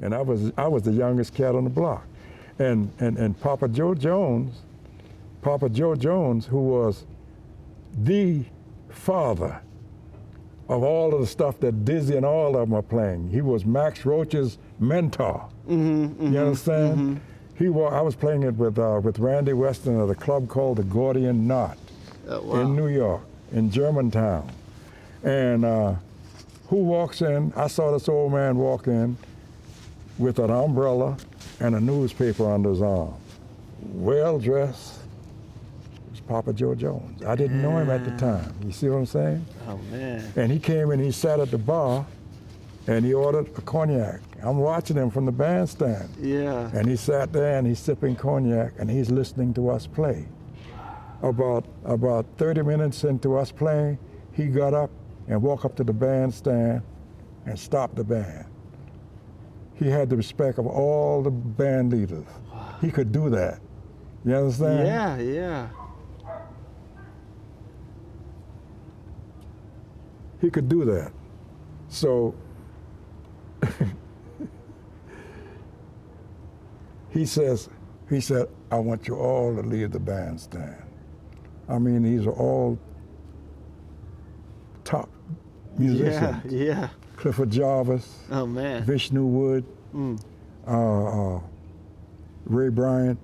and I was the youngest cat on the block, and Papa Joe Jones, who was the father of all of the stuff that Dizzy and all of them are playing. He was Max Roach's mentor. You understand? I was playing it with Randy Weston at a club called the Gordian Knot in New York, in Germantown. And who walks in? I saw this old man walk in with an umbrella and a newspaper under his arm. Well dressed. It was Papa Joe Jones. I didn't know him at the time. You see what I'm saying? Oh, man. And he came and he sat at the bar and he ordered a cognac. I'm watching him from the bandstand. Yeah. And he sat there and he's sipping cognac and he's listening to us play. About 30 minutes into us playing, he got up and walked up to the bandstand and stopped the band. He had the respect of all the band leaders. Wow. He could do that. You understand? Yeah, yeah. He could do that. So he said, I want you all to leave the bandstand. I mean, these are all top musicians. Yeah, yeah. Clifford Jarvis. Oh, man. Vishnu Wood. Ray Bryant.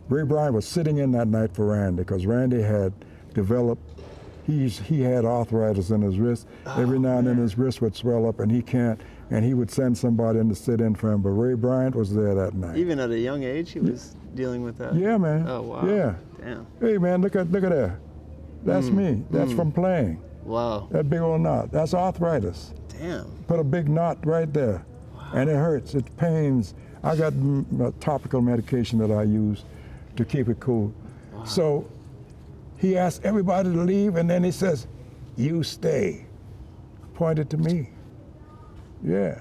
Ray Bryant was sitting in that night for Randy because Randy had developed, he had arthritis in his wrist. Every now and then his wrist would swell up and he would send somebody in to sit in for him, but Ray Bryant was there that night. Even at a young age, he was dealing with that? Yeah, man. Oh, wow. Yeah. Damn. Hey, man, look at there. That's me. That's from playing. Wow. That big old knot. That's arthritis. Damn. Put a big knot right there. Wow. And it hurts. It pains. I got topical medication that I use to keep it cool. Wow. So he asked everybody to leave, and then he says, you stay. Pointed to me. Yeah,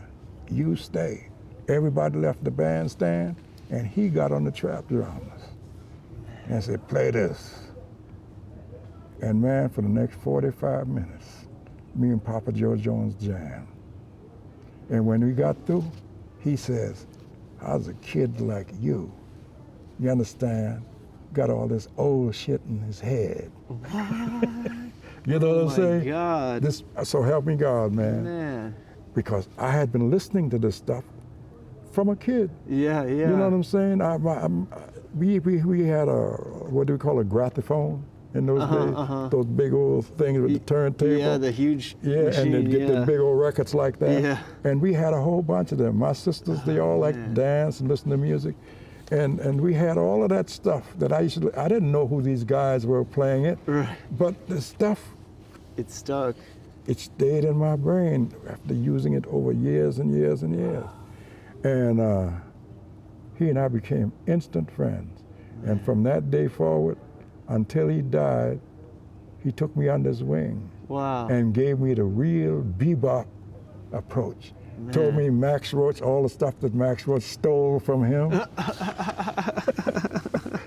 you stay. Everybody left the bandstand, and he got on the trap drums and said, play this. And man, for the next 45 minutes, me and Papa Joe Jones jammed. And when we got through, he says, I was a kid like you. You understand? Got all this old shit in his head. You know what I'm saying? Oh my God. This, so help me God, man. Man. Because I had been listening to this stuff from a kid. Yeah, yeah. You know what I'm saying? We had what do we call a graphophone in those days? Those big old things with the turntable. Yeah, the huge machine, and they'd get the big old records like that. Yeah. And we had a whole bunch of them. My sisters, they all like to dance and listen to music. And we had all of that stuff that I didn't know who these guys were playing it. Right. But the stuff, it stuck. It stayed in my brain after using it over years and years and years. And he and I became instant friends. And from that day forward, until he died, he took me under his wing. Wow. And gave me the real bebop approach. Man. Told me Max Roach, all the stuff that Max Roach stole from him.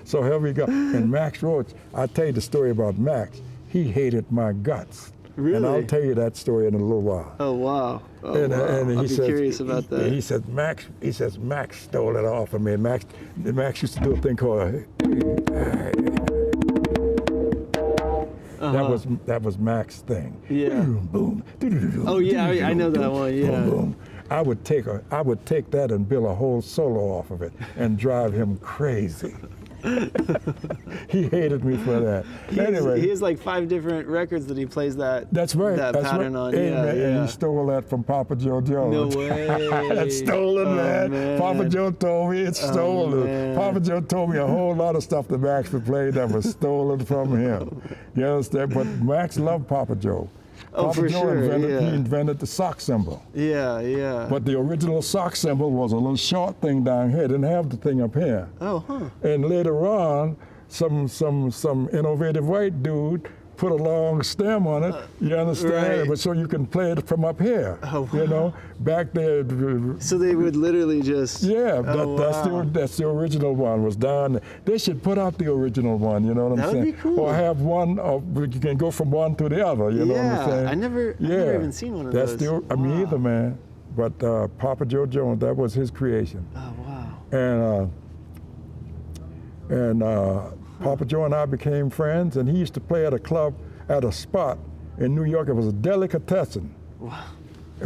So here we go. And Max Roach, I'll tell you the story about Max. He hated my guts. Really? And I'll tell you that story in a little while. Oh, wow. Oh, and I'll be curious about that. He says, Max stole it off of me. Max used to do a thing called, that was Max's thing. Yeah. Boom, boom. Oh yeah, I know that one. Yeah. Boom, boom. I would take that and build a whole solo off of it and drive him crazy. He hated me for that. Anyway, he has like 5 different records that he plays that. That's right. That that's pattern right. on. And he stole that from Papa Joe Jones. No way. That's stolen, man. Papa Joe told me it's stolen. Man. Papa Joe told me a whole lot of stuff that Max would play that was stolen from him. You understand? But Max loved Papa Joe. Oh, Papa for Joe sure. he invented the sock symbol. Yeah, yeah. But the original sock symbol was a little short thing down here. It didn't have the thing up here. Oh, huh. And later on, some innovative white dude put a long stem on it, you understand? Right. But so you can play it from up here, wow. You know, back there. So they would literally just... Yeah, wow. that's the original one, was down there. They should put out the original one, you know what I'm saying? That would be cool. Or have one, or you can go from one to the other, you know what I'm saying? I've never even seen one of those. Me either, man. but Papa Joe Jones, that was his creation. Oh, wow. And Papa Joe and I became friends, and he used to play at a club at a spot in New York. It was a delicatessen. Wow.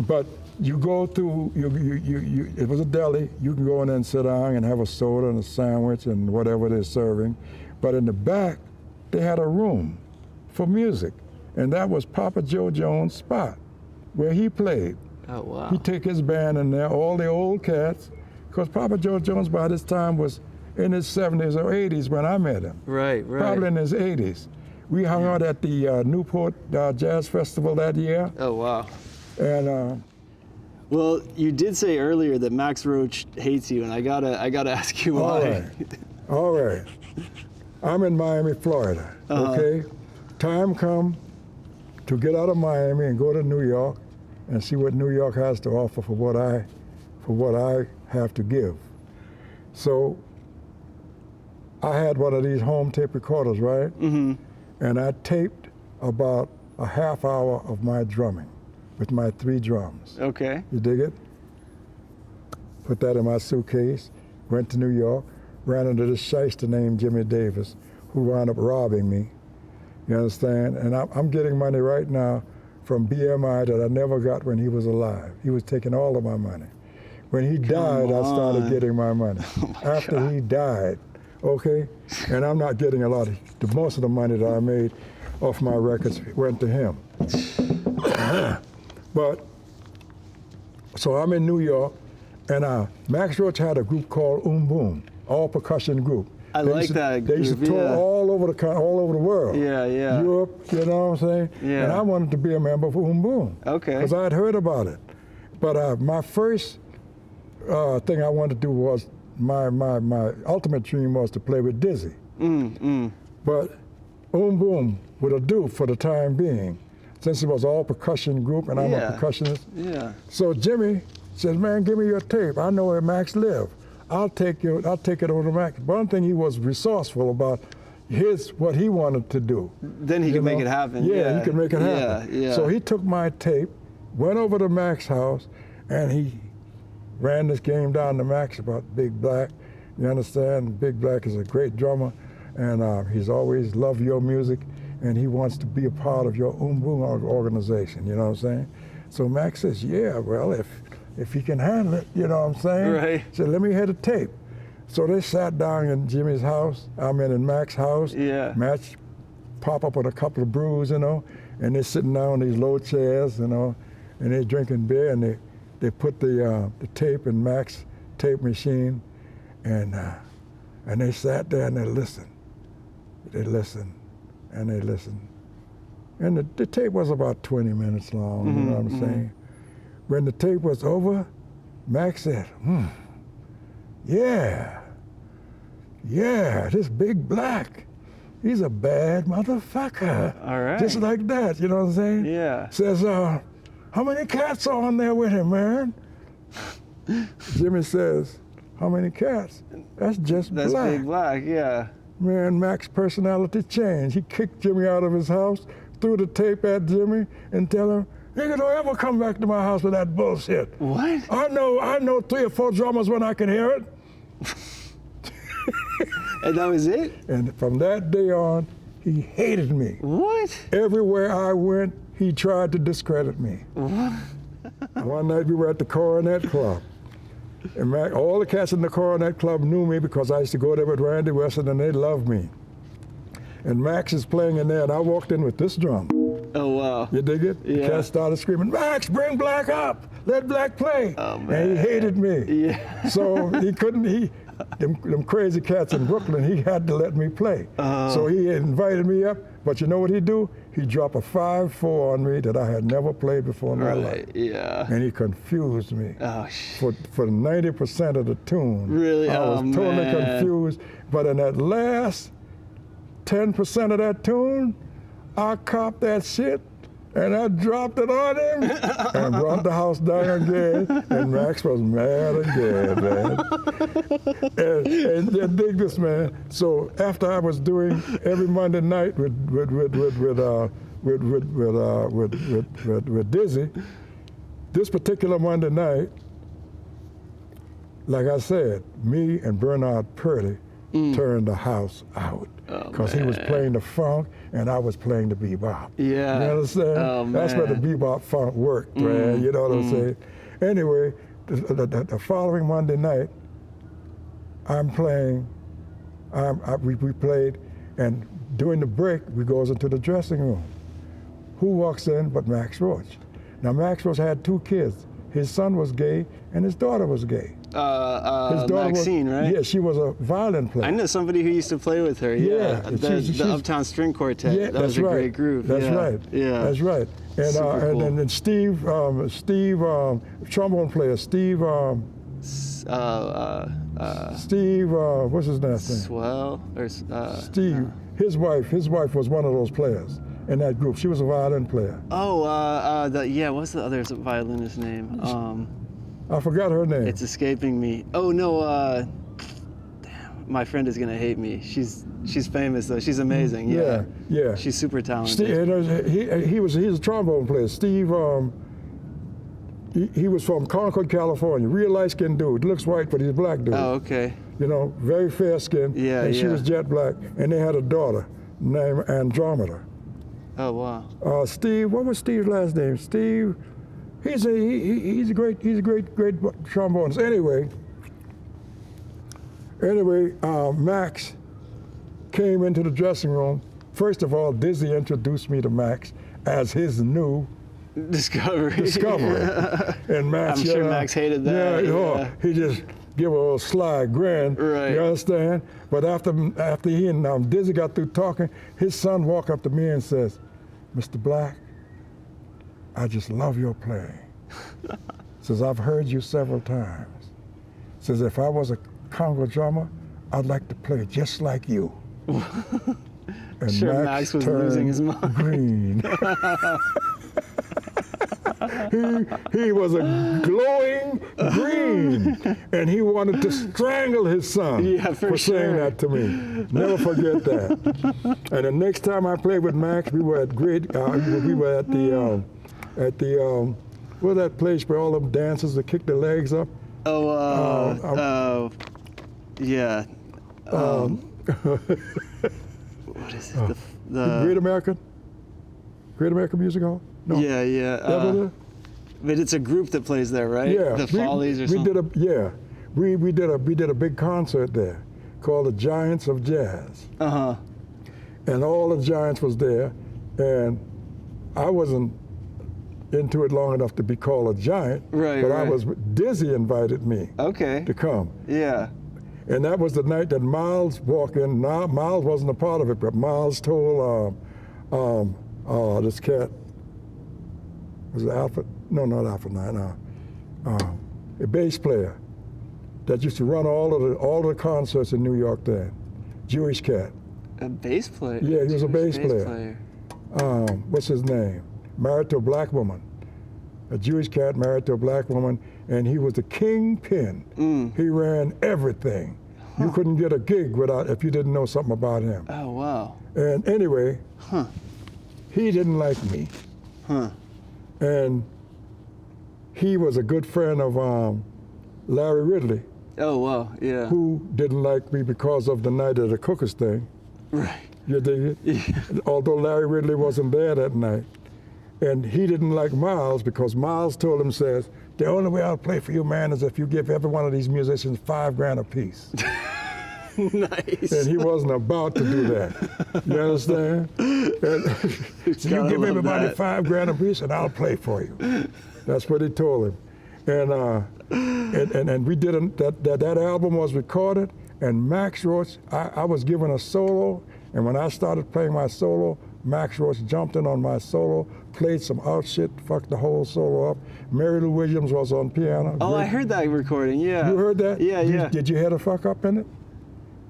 But you go through, it was a deli. You can go in there and sit down and have a soda and a sandwich and whatever they're serving. But in the back, they had a room for music. And that was Papa Joe Jones' spot where he played. Oh, wow. He'd take his band in there, all the old cats, because Papa Joe Jones by this time was in his 70s or 80s when I met him. Right, right. Probably in his 80s. We hung out at the Newport Jazz Festival that year. Oh, wow. And well, you did say earlier that Max Roach hates you, and I gotta ask you why. All right. I'm in Miami, Florida. Okay. Time come to get out of Miami and go to New York and see what New York has to offer for what I have to give. So I had one of these home tape recorders, right? Mm-hmm. And I taped about a half hour of my drumming with my 3 drums. Okay. You dig it? Put that in my suitcase, went to New York, ran into this shyster named Jimmy Davis, who wound up robbing me. You understand? And I'm getting money right now from BMI that I never got when he was alive. He was taking all of my money. When he died, I started getting my money. After he died, okay? And I'm not getting a lot of, most of the money that I made off my records went to him. But, so I'm in New York, and Max Roach had a group called Boom, all percussion group. I like that They used to group, tour yeah. all over the world. Yeah, yeah. Europe, you know what I'm saying? Yeah. And I wanted to be a member of Boom. Okay. Because I had heard about it. But my first thing I wanted to do was, my ultimate dream was to play with Dizzy. But Boom would do for the time being, since it was all percussion group and I'm a percussionist. Yeah. So Jimmy says, man, give me your tape. I know where Max lived. I'll take it over to Max. One thing he was resourceful about what he wanted to do. Then he could make it happen. Yeah, he could make it happen. Yeah. So he took my tape, went over to Max's house, and he ran this game down to Max about Big Black. You understand? Big Black is a great drummer, and he's always loved your music, and he wants to be a part of your Boom organization. You know what I'm saying? So Max says, yeah, well, if he can handle it, you know what I'm saying? Right. So let me hear the tape. So they sat down in Jimmy's house. I'm in Max's house. Yeah. Max pop up with a couple of brews, you know, and they're sitting down on these low chairs, you know, and they're drinking beer, and they put the tape in Max's tape machine, and they sat there and they listened. They listened, and they listened. And the tape was about 20 minutes long, you know what I'm saying? When the tape was over, Max said, yeah, this Big Black, he's a bad motherfucker. All right. Just like that, you know what I'm saying? Yeah. Says, how many cats are on there with him, man? Jimmy says, how many cats? That's just That's Black. Big Black, yeah. Man, Max's personality changed. He kicked Jimmy out of his house, threw the tape at Jimmy, and tell him, nigga, don't ever come back to my house with that bullshit. What? I know 3 or 4 drummers when I can hear it. And that was it? And from that day on, he hated me. What? Everywhere I went, he tried to discredit me. One night we were at the Coronet Club. And all the cats in the Coronet Club knew me because I used to go there with Randy Weston, and they loved me. And Max is playing in there, and I walked in with this drum. Oh, wow. You dig it? Yeah. The cat started screaming, Max, bring Black up. Let Black play. Oh, man. And he hated me. Yeah. So he couldn't, them crazy cats in Brooklyn, he had to let me play. So he invited me up, but you know what he'd do? He'd drop a 5/4 on me that I had never played before in my life. Yeah. And he confused me. Oh, For 90% of the tune. Really? I was totally man. confused. But in that last 10% of that tune, I copped that shit and I dropped it on him and brought the house down again. And Max was mad again, man. and dig this, man. So after I was doing every Monday night with Dizzy, this particular Monday night, like I said, me and Bernard Purdy turned the house out because he was playing the funk and I was playing the bebop. Yeah. You understand? Oh, That's where the man. bebop funk worked, man. You know what I'm saying? Anyway, the following Monday night, I'm playing. We played, and during the break, we goes into the dressing room. Who walks in but Max Roach? Now, Max Roach had 2 kids. His son was gay, and his daughter was gay. His daughter Maxine, right? Yeah, she was a violin player. I know somebody who used to play with her. Yeah, the Uptown String Quartet. Yeah, that was a great group. That's yeah. right. Yeah, that's right. And Super cool. and Steve, trombone player, Steve. Steve, what's his last name? Swell or Steve. His wife was one of those players in that group. She was a violin player. Oh, what's the other violinist's name? I forgot her name. It's escaping me. Oh no, damn, my friend is gonna hate me. She's famous though. She's amazing. Yeah. Yeah. She's super talented. Steve, he's a trombone player. Steve, he was from Concord, California. Real light-skinned dude. Looks white, but he's a black dude. Oh, okay. You know, very fair skin. Yeah, and she was jet black, and they had a daughter named Andromeda. Oh wow. Steve, what was Steve's last name? Steve. He's a great trombonist. Anyway, Max came into the dressing room. First of all, Dizzy introduced me to Max as his new Discovery. And Max, I'm sure Max hated that. Yeah. He just give a little sly grin. Right. You understand? But after he and Dizzy got through talking, his son walked up to me and says, "Mr. Black, I just love your playing." Says, "I've heard you several times." Says, "If I was a Congo drummer, I'd like to play just like you." And Sure, Max was losing his mind. Green. he was a glowing green, and he wanted to strangle his son for saying that to me. Never forget that. And the next time I played with Max, we were at the what's that place where all them dancers that kick their legs up? Yeah. What is it? The Great American Music Hall? No. Yeah. But it's a group that plays there, right? Yeah. The Follies or something. We did a big concert there called the Giants of Jazz. And all the Giants was there, and I wasn't into it long enough to be called a giant. Right. But I was Dizzy invited me to come. Yeah. And that was the night that Miles walked in. Now, Miles wasn't a part of it, but Miles told this cat, was it Alpha? No, not Alpha 9. A bass player that used to run all the concerts in New York then. Jewish cat. A bass player? Yeah, he was a bass player. What's his name? Married to a black woman. A Jewish cat married to a black woman, and he was the kingpin. He ran everything. You couldn't get a gig if you didn't know something about him. Oh, wow. And anyway, he didn't like me. And he was a good friend of Larry Ridley. Oh, wow, yeah. Who didn't like me because of the night of the Cookers thing. Right. You dig it? Yeah. Although Larry Ridley wasn't there that night. And he didn't like Miles because Miles told him, says, "The only way I'll play for you, man, is if you give every one of these musicians $5,000 apiece." Nice. And he wasn't about to do that. You understand? And so you give everybody $5,000 apiece and I'll play for you. That's what he told him. And we did that album was recorded, and Max Roach, I was given a solo, and when I started playing my solo, Max Roach jumped in on my solo, played some out shit, fucked the whole solo up. Mary Lou Williams was on piano. Oh, I heard that recording, yeah. You heard that? Yeah. Did you hear the fuck up in it?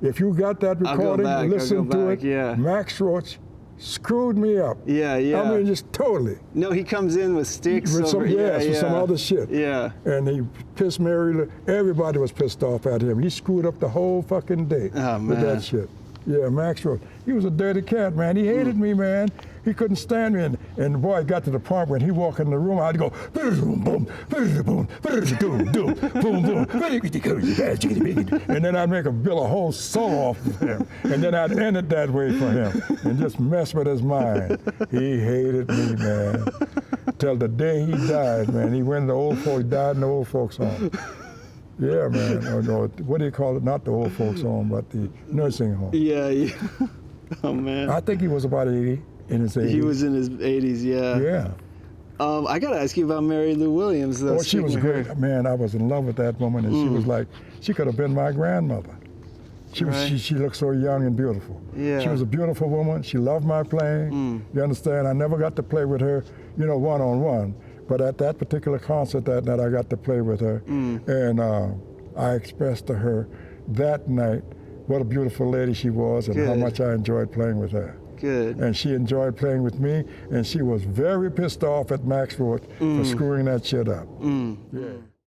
If you got that recording, listen to it. Yeah. Max Roach screwed me up. Yeah. I mean, just totally. No, he comes in with sticks. With some other shit. Yeah. And he pissed Mary Lou. Everybody was pissed off at him. He screwed up the whole fucking day with that shit. Yeah, Max Roach. He was a dirty cat, man. He hated me, man. He couldn't stand me. And boy, it got to the point when he walked in the room, I'd go, boom, boom, boom, boom, boom, boom, and then I'd make a whole solo off of him. And then I'd end it that way for him and just mess with his mind. He hated me, man. Till the day he died, man. He went to the old folks, died in the old folks' home. Yeah, man. Or what do you call it? Not the old folks' home, but the nursing home. Yeah. Oh, man. I think he was about 80, in his 80s. He was in his 80s, yeah. Yeah. I got to ask you about Mary Lou Williams, though. Oh, she was great. Man, I was in love with that woman, and she was like, she could have been my grandmother. She looked so young and beautiful. Yeah. She was a beautiful woman. She loved my playing. You understand? I never got to play with her, one-on-one. But at that particular concert that night, I got to play with her. And I expressed to her that night what a beautiful lady she was and how much I enjoyed playing with her. Good. And she enjoyed playing with me, and she was very pissed off at Max Roach for screwing that shit up. Yeah.